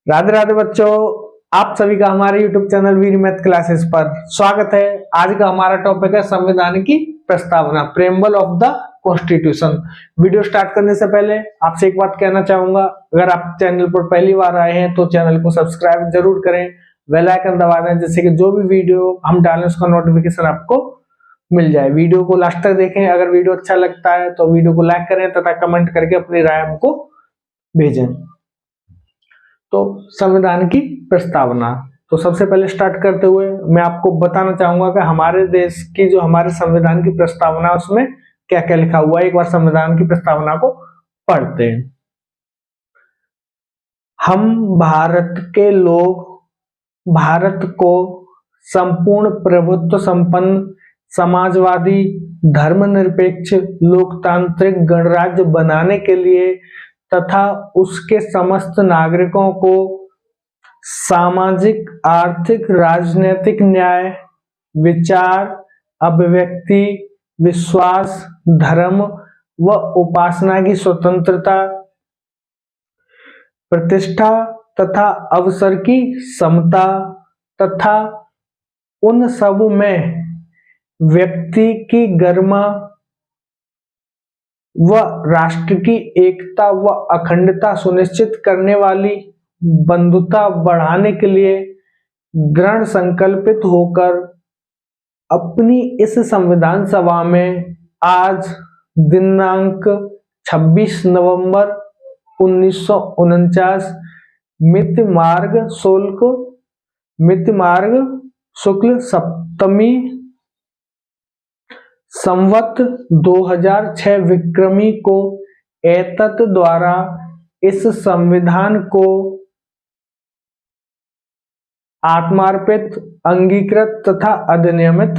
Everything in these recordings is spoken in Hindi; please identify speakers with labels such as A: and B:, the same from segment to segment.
A: राधे राधे बच्चों, आप सभी का हमारे YouTube चैनल वीर मैथ क्लासेस पर स्वागत है। आज का हमारा टॉपिक है संविधान की प्रस्तावना, preamble of the constitution. Video start करने से पहले आपसे एक बात कहना चाहूंगा, अगर आप चैनल पर पहली बार आए हैं तो चैनल को सब्सक्राइब जरूर करें, बेल आइकन दबा दें जिससे कि जो भी वीडियो हम डालें उसका नोटिफिकेशन आपको मिल जाए। वीडियो को लास्ट तक देखें। अगर वीडियो अच्छा लगता है तो वीडियो को लाइक करें तथा कमेंट करके अपनी राय हमको भेजें। तो संविधान की प्रस्तावना, तो सबसे पहले स्टार्ट करते हुए मैं आपको बताना चाहूंगा कि हमारे देश की जो हमारे संविधान की प्रस्तावना उसमें क्या क्या लिखा हुआ है। एक बार संविधान की प्रस्तावना को पढ़ते हैं। हम भारत के लोग भारत को संपूर्ण प्रभुत्व संपन्न समाजवादी धर्मनिरपेक्ष लोकतांत्रिक गणराज्य बनाने के लिए तथा उसके समस्त नागरिकों को सामाजिक आर्थिक राजनीतिक न्याय विचार अभिव्यक्ति विश्वास धर्म व उपासना की स्वतंत्रता प्रतिष्ठा तथा अवसर की समता तथा उन सब में व्यक्ति की गरिमा व राष्ट्र की एकता व अखंडता सुनिश्चित करने वाली बंधुता बढ़ाने के लिए दृढ़ संकल्पित होकर अपनी इस संविधान सभा में आज दिनांक 26 नवंबर 1949 मिति मार्ग शुक्ल सप्तमी संवत 2006 विक्रमी को एतत् द्वारा इस संविधान को आत्मार्पित अंगीकृत तथा अधिनियमित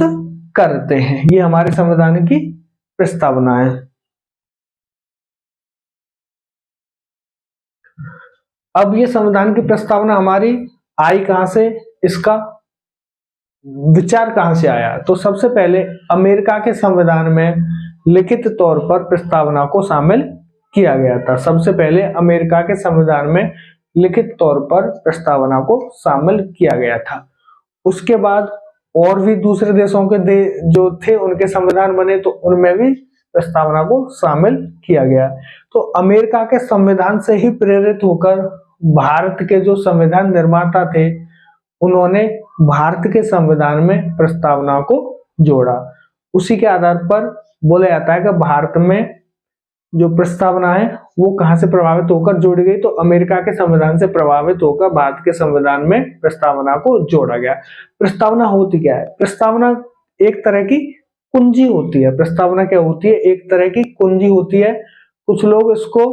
A: करते हैं। ये हमारे संविधान की प्रस्तावना है। अब ये संविधान की प्रस्तावना हमारी आई कहां से, इसका विचार कहां से आया? तो सबसे पहले अमेरिका के संविधान में लिखित तौर पर प्रस्तावना को शामिल किया गया था। सबसे पहले अमेरिका के संविधान में लिखित तौर पर प्रस्तावना को शामिल किया गया था। उसके बाद और भी दूसरे देशों के जो थे उनके संविधान बने तो उनमें भी प्रस्तावना को शामिल किया गया। तो अमेरिका के संविधान से ही प्रेरित होकर भारत के जो संविधान निर्माता थे उन्होंने भारत के संविधान में प्रस्तावना को जोड़ा। उसी के आधार पर बोला जाता है कि भारत में जो प्रस्तावना है वो कहां से प्रभावित होकर जोड़ी गई, तो अमेरिका के संविधान से प्रभावित होकर भारत के संविधान में प्रस्तावना को जोड़ा गया। प्रस्तावना होती क्या है? प्रस्तावना एक तरह की कुंजी होती है। प्रस्तावना क्या होती है? एक तरह की कुंजी होती है। कुछ लोग इसको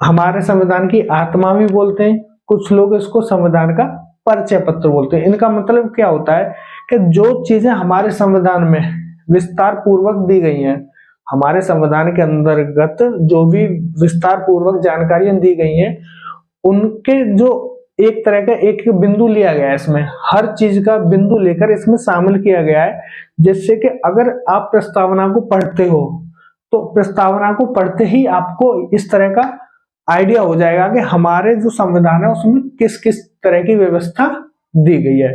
A: हमारे संविधान की आत्मा भी बोलते हैं, कुछ लोग इसको संविधान का परिचय पत्र बोलते हैं। इनका मतलब क्या होता है कि जो चीजें हमारे संविधान में विस्तार पूर्वक दी गई हैं, हमारे संविधान के अंतर्गत जो भी विस्तार पूर्वक जानकारियां दी गई हैं उनके जो एक तरह का एक बिंदु लिया गया है, इसमें हर चीज का बिंदु लेकर इसमें शामिल किया गया है, जिससे कि अगर आप प्रस्तावना को पढ़ते हो तो प्रस्तावना को पढ़ते ही आपको इस तरह का आइडिया हो जाएगा कि हमारे जो संविधान है उसमें किस किस तरह की व्यवस्था दी गई है।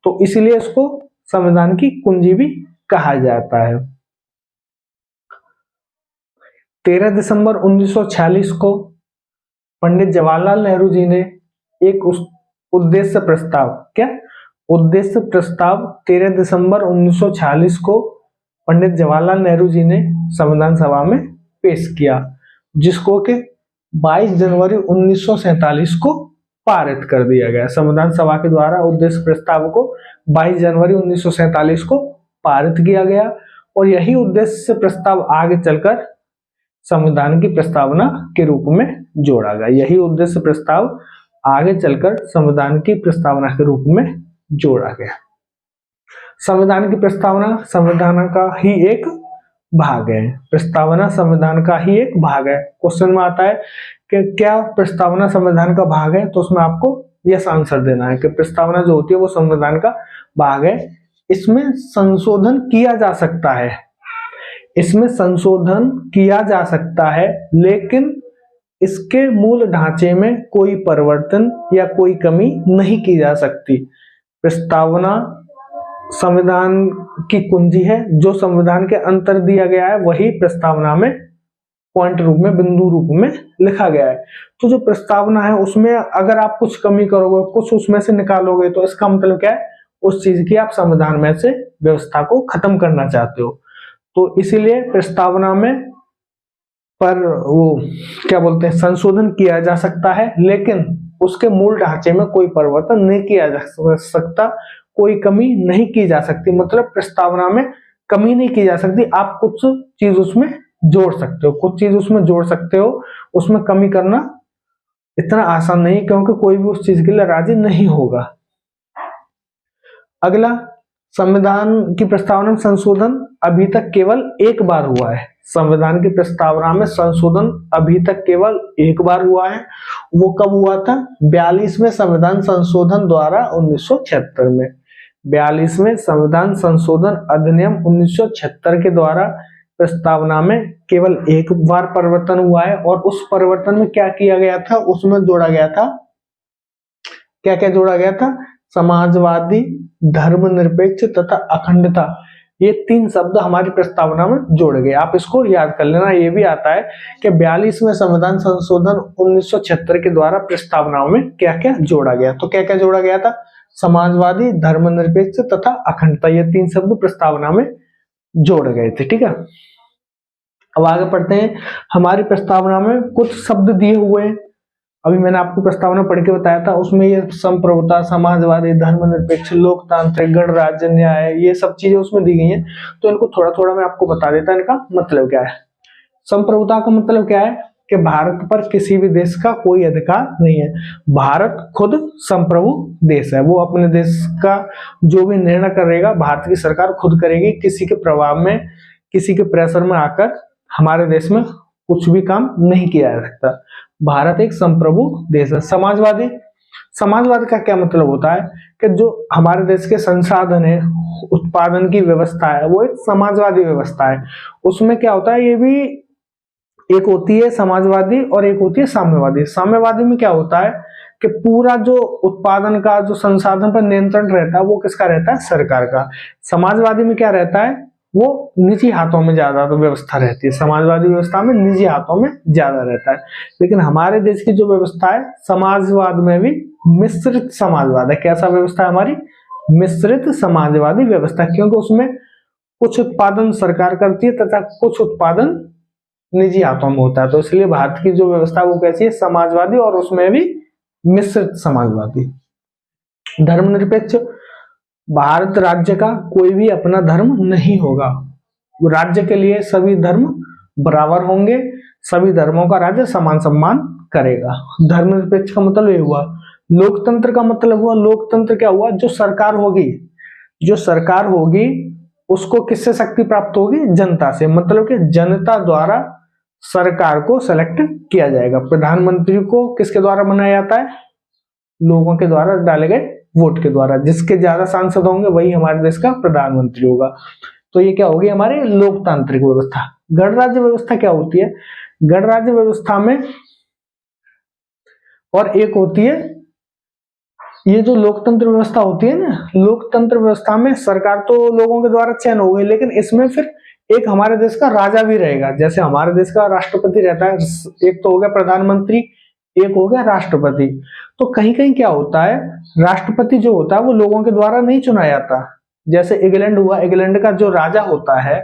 A: तो इसीलिए इसको संविधान की कुंजी भी कहा जाता है। 13 दिसंबर 1946 को पंडित जवाहरलाल नेहरू जी ने एक उद्देश्य प्रस्ताव 13 दिसंबर 1946 को पंडित जवाहरलाल नेहरू जी ने संविधान सभा में पेश किया, जिसको के 22 जनवरी 1947 को पारित कर दिया गया। संविधान सभा के द्वारा उद्देश्य प्रस्ताव को 22 जनवरी 1947 को पारित किया गया और यही उद्देश्य प्रस्ताव आगे चलकर संविधान की प्रस्तावना के रूप में जोड़ा गया। यही उद्देश्य प्रस्ताव आगे चलकर संविधान की प्रस्तावना के रूप में जोड़ा गया। संविधान की प्रस्तावना संविधान का ही एक भाग है। प्रस्तावना संविधान का ही एक भाग है। क्वेश्चन में आता है कि क्या प्रस्तावना संविधान का भाग है, तो उसमें आपको यस आंसर देना है कि प्रस्तावना जो होती है वो संविधान का भाग है। इसमें संशोधन किया जा सकता है, लेकिन इसके मूल ढांचे में कोई परिवर्तन या कोई कमी नहीं की जा सकती। प्रस्तावना संविधान की कुंजी है। जो संविधान के अंतर दिया गया है वही प्रस्तावना में पॉइंट रूप में, बिंदु रूप में लिखा गया है। तो जो प्रस्तावना है उसमें अगर आप कुछ कमी करोगे, कुछ उसमें से निकालोगे, तो इसका मतलब क्या है, उस चीज की आप संविधान में से व्यवस्था को खत्म करना चाहते हो। तो इसीलिए प्रस्तावना में पर वो क्या बोलते हैं, संशोधन किया जा सकता है, लेकिन उसके मूल ढांचे में कोई परिवर्तन नहीं किया जा सकता, कोई कमी नहीं की जा सकती। मतलब प्रस्तावना में कमी नहीं की जा सकती, आप कुछ चीज उसमें जोड़ सकते हो, कुछ चीज उसमें जोड़ सकते हो, उसमें कमी करना इतना आसान नहीं, क्योंकि कोई भी उस चीज के लिए राजी नहीं होगा। अगला, संविधान की प्रस्तावना में संशोधन अभी तक केवल एक बार हुआ है। संविधान की प्रस्तावना में संशोधन अभी तक केवल एक बार हुआ है। वो कब हुआ था? 42वें संविधान संशोधन द्वारा 1976 में। 42वें संविधान संशोधन अधिनियम 1976 के द्वारा प्रस्तावना में केवल एक बार परिवर्तन हुआ है। और उस परिवर्तन में क्या किया गया था? उसमें जोड़ा गया था, क्या क्या जोड़ा गया था? समाजवादी, धर्मनिरपेक्ष तथा अखंडता, ये 3 शब्द हमारी प्रस्तावना में जोड़े गए। आप इसको याद कर लेना। ये भी आता है कि 42वें संविधान संशोधन 1976 के द्वारा प्रस्तावनाओं में क्या क्या जोड़ा गया। तो क्या क्या जोड़ा गया था? समाजवादी, धर्मनिरपेक्ष तथा अखंडता, ये 3 शब्द प्रस्तावना में जोड़े गए थे। ठीक है, अब आगे पढ़ते हैं। हमारी प्रस्तावना में कुछ शब्द दिए हुए हैं, अभी मैंने आपको प्रस्तावना पढ़ के बताया था, उसमें ये संप्रभुता, समाजवादी, धर्मनिरपेक्ष, लोकतांत्रिक, गणराज्य, न्याय, ये सब चीजें उसमें दी गई हैं। तो इनको थोड़ा थोड़ा मैं आपको बता देता हूं, इनका मतलब क्या है। संप्रभुता का मतलब क्या है कि भारत पर किसी भी देश का कोई अधिकार नहीं है। भारत खुद संप्रभु देश है, वो अपने देश का जो भी निर्णय करेगा भारत की सरकार खुद करेगी। किसी के प्रभाव में, किसी के प्रेशर में आकर हमारे देश में कुछ भी काम नहीं किया जा सकता। भारत एक संप्रभु देश है। समाजवादी, समाजवाद का क्या मतलब होता है कि जो हमारे देश के संसाधन है, उत्पादन की व्यवस्था है, वो एक समाजवादी व्यवस्था है। उसमें क्या होता है, ये भी एक होती है समाजवादी और एक होती है साम्यवादी। साम्यवादी में क्या होता है कि पूरा जो उत्पादन का, जो संसाधन पर नियंत्रण रहता है, वो किसका रहता है? सरकार का। समाजवादी में क्या रहता है? वो निजी हाथों में ज्यादा तो व्यवस्था रहती है। समाजवादी व्यवस्था में निजी हाथों में ज्यादा रहता है। लेकिन हमारे देश की जो व्यवस्था है, समाजवाद में भी मिश्रित समाजवाद है। कैसा व्यवस्था है हमारी? मिश्रित समाजवादी व्यवस्था, क्योंकि उसमें कुछ उत्पादन सरकार करती है तथा कुछ उत्पादन निजी हाथों में होता है। तो इसलिए भारत की जो व्यवस्था वो कैसी है? समाजवादी, और उसमें भी मिश्रित समाजवादी। धर्मनिरपेक्ष, भारत राज्य का कोई भी अपना धर्म नहीं होगा। राज्य के लिए सभी धर्म बराबर होंगे, सभी धर्मों का राज्य समान सम्मान करेगा। धर्मनिरपेक्ष का मतलब ये हुआ। लोकतंत्र का मतलब हुआ, लोकतंत्र क्या हुआ? जो सरकार होगी, जो सरकार होगी उसको किससे शक्ति प्राप्त होगी? जनता से। मतलब कि जनता द्वारा सरकार को सेलेक्ट किया जाएगा। प्रधानमंत्री को किसके द्वारा बनाया जाता है? लोगों के द्वारा डाले गए वोट के द्वारा। जिसके ज्यादा सांसद होंगे वही हमारे देश का प्रधानमंत्री होगा। तो ये क्या होगी? हमारी लोकतांत्रिक व्यवस्था। गणराज्य व्यवस्था क्या होती है? गणराज्य व्यवस्था में और एक होती है, ये जो लोकतंत्र व्यवस्था होती है ना, लोकतंत्र व्यवस्था में सरकार तो लोगों के द्वारा चयन हो गई, लेकिन इसमें फिर एक हमारे देश का राजा भी रहेगा। जैसे हमारे देश का राष्ट्रपति रहता है, एक तो हो गया प्रधानमंत्री, एक हो गया राष्ट्रपति। तो कहीं कहीं क्या होता है, राष्ट्रपति जो होता है वो लोगों के द्वारा नहीं चुना जाता। जैसे इंग्लैंड हुआ, इंग्लैंड का जो राजा होता है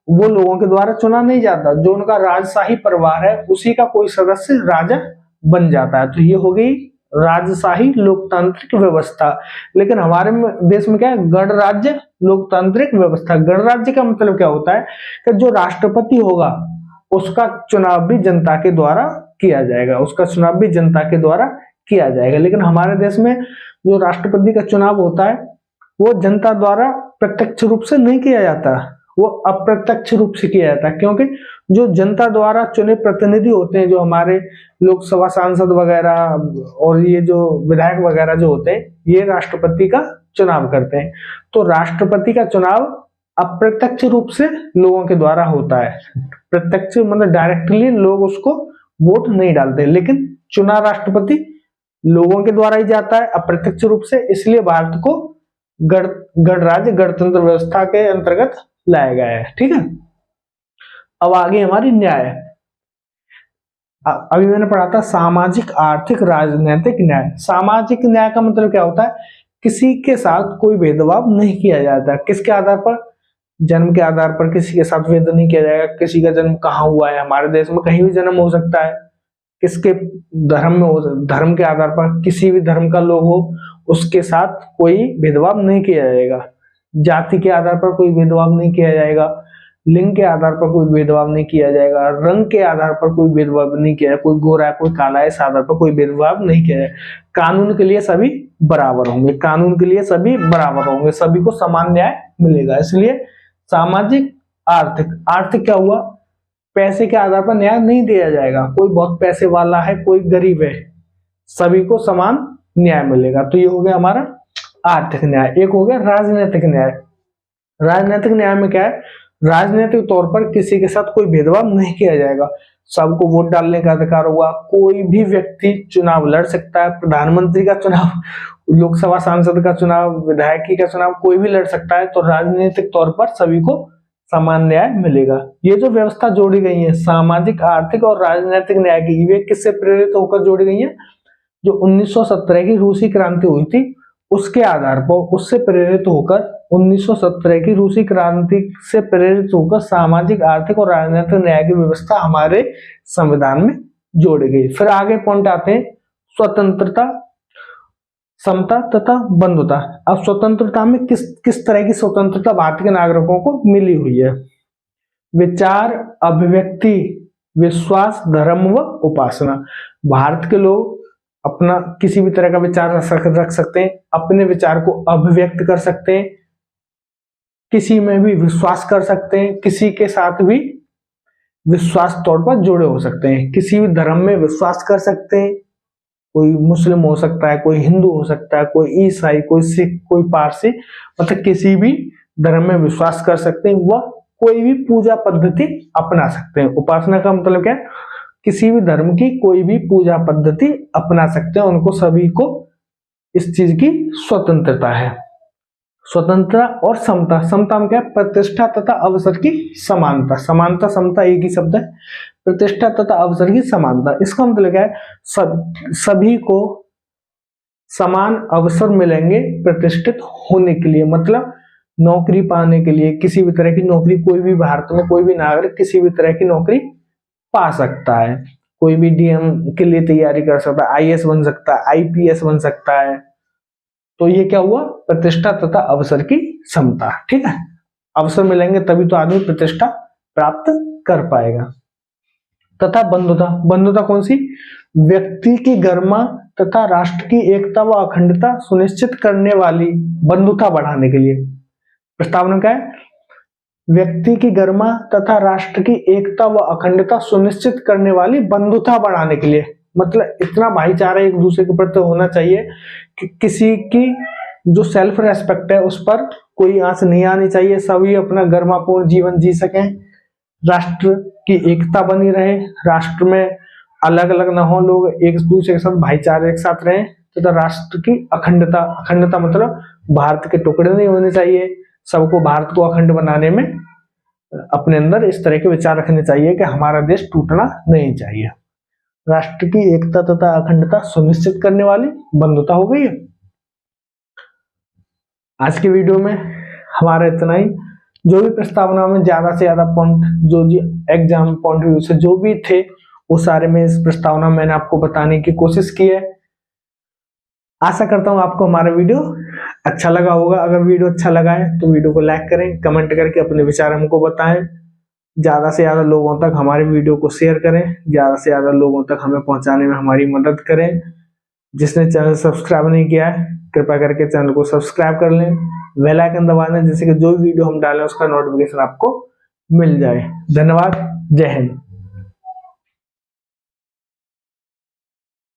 A: वो लोगों के द्वारा चुना नहीं जाता, जो उनका राजशाही परिवार है उसी का कोई सदस्य राजा बन जाता है। तो ये हो गई राजशाही लोकतांत्रिक व्यवस्था। लेकिन हमारे देश में क्या है? गणराज्य लोकतांत्रिक व्यवस्था। गणराज्य का मतलब क्या होता है कि जो राष्ट्रपति होगा उसका चुनाव भी जनता के द्वारा किया जाएगा, उसका चुनाव भी जनता के द्वारा किया जाएगा। लेकिन हमारे देश में जो राष्ट्रपति का चुनाव होता है वो जनता द्वारा प्रत्यक्ष रूप से नहीं किया जाता, वो अप्रत्यक्ष रूप से किया जाता है। क्योंकि जो जनता द्वारा चुने प्रतिनिधि होते हैं, जो हमारे लोकसभा सांसद वगैरह और ये जो विधायक वगैरह जो होते हैं, ये राष्ट्रपति का चुनाव करते हैं। तो राष्ट्रपति का चुनाव अप्रत्यक्ष रूप से लोगों के द्वारा होता है। प्रत्यक्ष मतलब डायरेक्टली लोग उसको वोट नहीं डालते, लेकिन चुना राष्ट्रपति लोगों के द्वारा ही जाता है अप्रत्यक्ष रूप से, इसलिए भारत को गणराज्य गणतंत्र व्यवस्था के अंतर्गत लाया गया है। ठीक है, अब आगे हमारी न्याय। अभी मैंने पढ़ा था सामाजिक आर्थिक राजनीतिक न्याय। सामाजिक न्याय का मतलब क्या होता है, किसी के साथ कोई भेदभाव नहीं किया जाता। किसके आधार पर, जन्म के आधार पर किसी के साथ भेद नहीं किया जाएगा। किसी का जन्म कहाँ हुआ है, हमारे देश में कहीं भी जन्म हो सकता है। किसके धर्म में हो, धर्म के आधार पर किसी भी धर्म का लोग हो उसके साथ कोई भेदभाव नहीं किया जाएगा। जाति के आधार पर कोई भेदभाव नहीं किया जाएगा, लिंग के आधार पर कोई भेदभाव नहीं किया जाएगा, रंग के आधार पर कोई भेदभाव नहीं किया जाएगा, कोई गोरा है कोई काला है, इस आधार पर कोई भेदभाव नहीं किया जाएगा। कानून के लिए सभी बराबर होंगे, कानून के लिए सभी बराबर होंगे, सभी को समान न्याय मिलेगा। इसलिए सामाजिक आर्थिक, आर्थिक क्या हुआ, पैसे के आधार पर न्याय नहीं दिया जाएगा। कोई बहुत पैसे वाला है कोई गरीब है, सभी को समान न्याय मिलेगा। तो ये हो गया हमारा आर्थिक न्याय। एक हो गया राजनीतिक न्याय। राजनीतिक न्याय में क्या है, राजनीतिक तौर पर किसी के साथ कोई भेदभाव नहीं किया जाएगा, सबको वोट डालने का अधिकार होगा। कोई भी व्यक्ति चुनाव लड़ सकता है, प्रधानमंत्री का चुनाव, लोकसभा सांसद का चुनाव, विधायकी का चुनाव, कोई भी लड़ सकता है। तो राजनीतिक तौर पर सभी को समान न्याय मिलेगा। ये जो व्यवस्था जोड़ी गई है सामाजिक आर्थिक और राजनीतिक न्याय की, वे किससे प्रेरित होकर जोड़ी गई है, जो 1917 की रूसी क्रांति हुई थी उसके आधार पर, उससे प्रेरित होकर 1917 की रूसी क्रांति से प्रेरित होकर सामाजिक आर्थिक और राजनीतिक न्याय की व्यवस्था हमारे संविधान में जोड़ी गई। फिर आगे पॉइंट आते हैं स्वतंत्रता, समता तथा बंधुता। अब स्वतंत्रता में किस तरह की स्वतंत्रता भारतीय नागरिकों को मिली हुई है, विचार, अभिव्यक्ति, विश्वास, धर्म व उपासना। भारत के लोग अपना किसी भी तरह का विचार रख सकते हैं, अपने विचार को अभिव्यक्त कर सकते हैं, किसी में भी विश्वास कर सकते हैं, किसी के साथ भी विश्वास तौर पर जुड़े हो सकते हैं, किसी भी धर्म में विश्वास कर सकते हैं। कोई मुस्लिम हो सकता है, कोई हिंदू हो सकता है, कोई ईसाई, कोई सिख, कोई पारसी, मतलब किसी भी धर्म में विश्वास कर सकते हैं। वह कोई भी पूजा पद्धति अपना सकते हैं। उपासना का मतलब क्या है, किसी भी धर्म की कोई भी पूजा पद्धति अपना सकते हैं, उनको सभी को इस चीज की स्वतंत्रता है। स्वतंत्रता और समता, समता में क्या है, प्रतिष्ठा तथा अवसर की समानता। समानता समता एक ही शब्द है, प्रतिष्ठा तथा अवसर की समानता। इसका मतलब क्या है, सभी को समान अवसर मिलेंगे प्रतिष्ठित होने के लिए, मतलब नौकरी पाने के लिए, किसी भी तरह की नौकरी, कोई भी भारत में कोई भी नागरिक किसी भी तरह की नौकरी पा सकता है। कोई भी डीएम के लिए तैयारी कर सकता है, आईएएस बन सकता है, आईपीएस बन सकता है। तो ये क्या हुआ, प्रतिष्ठा तथा अवसर की समता। ठीक है, अवसर मिलेंगे तभी तो आदमी प्रतिष्ठा प्राप्त कर पाएगा। तथा बंधुता, बंधुता कौन सी, व्यक्ति की गरिमा तथा राष्ट्र की एकता व अखंडता सुनिश्चित करने वाली, बंधुता बढ़ाने के लिए। प्रस्तावना क्या है, व्यक्ति की गरिमा तथा राष्ट्र की एकता व अखंडता सुनिश्चित करने वाली बंधुता बढ़ाने के लिए। मतलब इतना भाईचारा एक दूसरे के प्रति होना चाहिए कि किसी की जो सेल्फ रेस्पेक्ट है उस पर कोई आंच नहीं आनी चाहिए, सभी अपना गरिमापूर्ण जीवन जी सकें, राष्ट्र की एकता बनी रहे, राष्ट्र में अलग अलग न हो, लोग एक दूसरे के साथ भाईचारे के साथ रहें, तथा राष्ट्र की अखंडता, अखंडता मतलब भारत के टुकड़े नहीं होने चाहिए, सबको भारत को अखंड बनाने में अपने अंदर इस तरह के विचार रखने चाहिए कि हमारा देश टूटना नहीं चाहिए। राष्ट्र की एकता तथा अखंडता सुनिश्चित करने वाली बंधुता हो गई है। आज की वीडियो में हमारा इतना ही। जो भी प्रस्तावना में ज्यादा से ज्यादा पॉइंट जो एग्जाम पॉइंट व्यू से जो भी थे वो सारे में इस प्रस्तावना में मैंने आपको बताने की कोशिश की है। आशा करता हूं आपको हमारा वीडियो अच्छा लगा होगा। अगर वीडियो अच्छा लगा है तो वीडियो को लाइक करें, कमेंट करके अपने विचार हमको बताएं, ज्यादा से ज्यादा लोगों तक हमारे वीडियो को शेयर करें, ज्यादा से ज्यादा लोगों तक हमें पहुंचाने में हमारी मदद करें। जिसने चैनल सब्सक्राइब नहीं किया है कृपया करके चैनल को सब्सक्राइब कर लें, बेल आइकन दबा दें जिससे कि जो वीडियो हम डालें उसका नोटिफिकेशन आपको मिल जाए। धन्यवाद, जय हिंद।